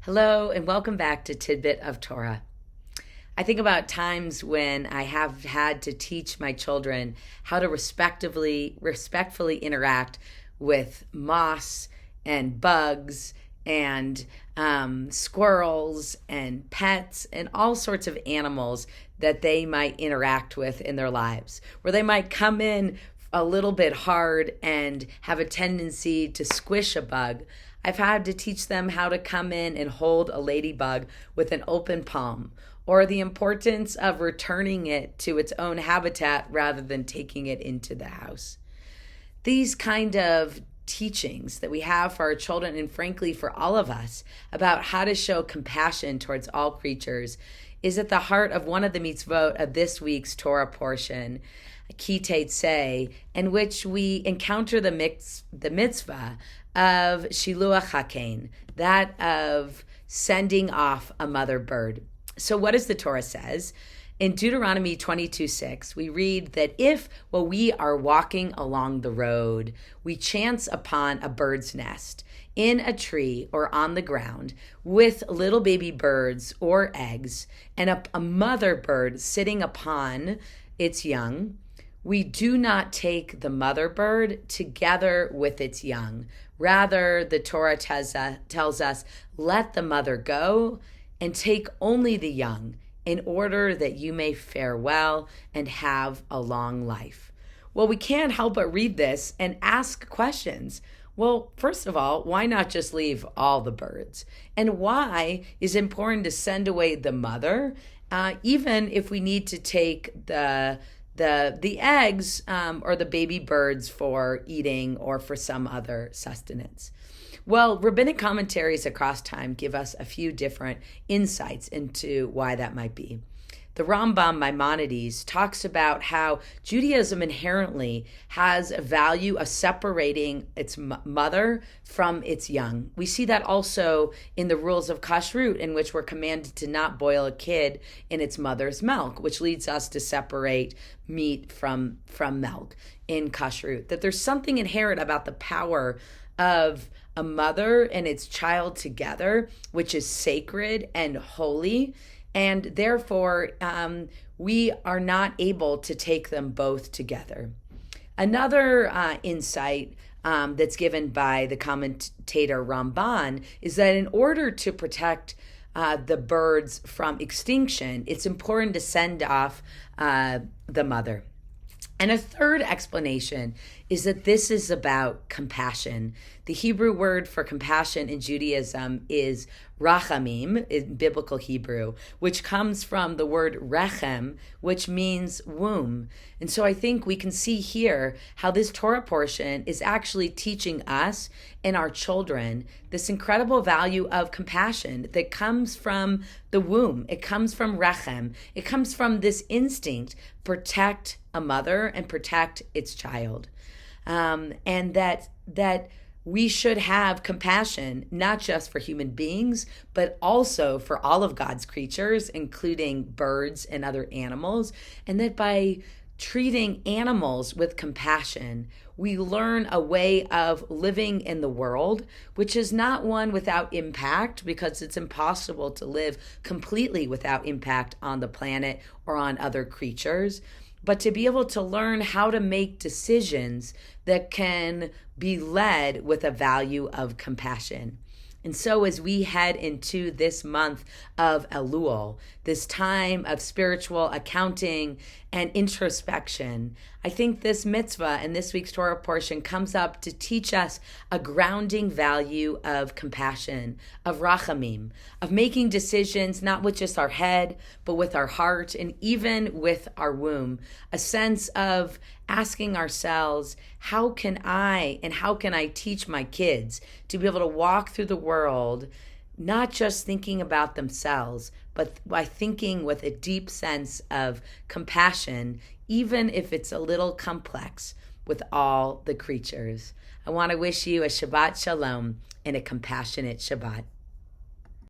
Hello, and welcome back to Tidbit of Torah. I think about times when I have had to teach my children how to respectfully interact with moss and bugs and squirrels and pets and all sorts of animals that they might interact with in their lives, where they might come in a little bit hard and have a tendency to squish a bug. I've had to teach them how to come in and hold a ladybug with an open palm, or the importance of returning it to its own habitat rather than taking it into the house. These kind of teachings that we have for our children, and frankly for all of us, about how to show compassion towards all creatures is at the heart of one of the mitzvot of this week's Torah portion, Teitzei, in which we encounter the mitzvah of Shiluach HaKein, that of sending off a mother bird. So what does the Torah says? In Deuteronomy 22:6, we read that if, while we are walking along the road, we chance upon a bird's nest in a tree or on the ground with little baby birds or eggs and a mother bird sitting upon its young, we do not take the mother bird together with its young. Rather, the Torah tells us, let the mother go and take only the young, in order that you may fare well and have a long life. Well, we can't help but read this and ask questions. Well, first of all, why not just leave all the birds? And why is it important to send away the mother, even if we need to take the eggs or the baby birds for eating or for some other sustenance? Well, rabbinic commentaries across time give us a few different insights into why that might be. The Rambam Maimonides talks about how Judaism inherently has a value of separating its mother from its young. We see that also in the rules of kashrut, in which we're commanded to not boil a kid in its mother's milk, which leads us to separate meat from milk in kashrut. That there's something inherent about the power of a mother and its child together, which is sacred and holy, and therefore we are not able to take them both together. Another insight that's given by the commentator Ramban is that in order to protect the birds from extinction, it's important to send off the mother. And a third explanation is that this is about compassion. The Hebrew word for compassion in Judaism is rachamim, in biblical Hebrew, which comes from the word rechem, which means womb. And so I think we can see here how this Torah portion is actually teaching us and our children this incredible value of compassion that comes from the womb. It comes from rechem. It comes from this instinct, protect a mother and protect its child. And that we should have compassion, not just for human beings, but also for all of God's creatures, including birds and other animals. And that by treating animals with compassion, we learn a way of living in the world, which is not one without impact, because it's impossible to live completely without impact on the planet or on other creatures, but to be able to learn how to make decisions that can be led with a value of compassion. And so as we head into this month of Elul, this time of spiritual accounting and introspection, I think this mitzvah and this week's Torah portion comes up to teach us a grounding value of compassion, of rachamim, of making decisions not with just our head, but with our heart and even with our womb, a sense of asking ourselves, how can I teach my kids to be able to walk through the world, not just thinking about themselves, but by thinking with a deep sense of compassion, even if it's a little complex, with all the creatures. I want to wish you a Shabbat Shalom and a compassionate Shabbat.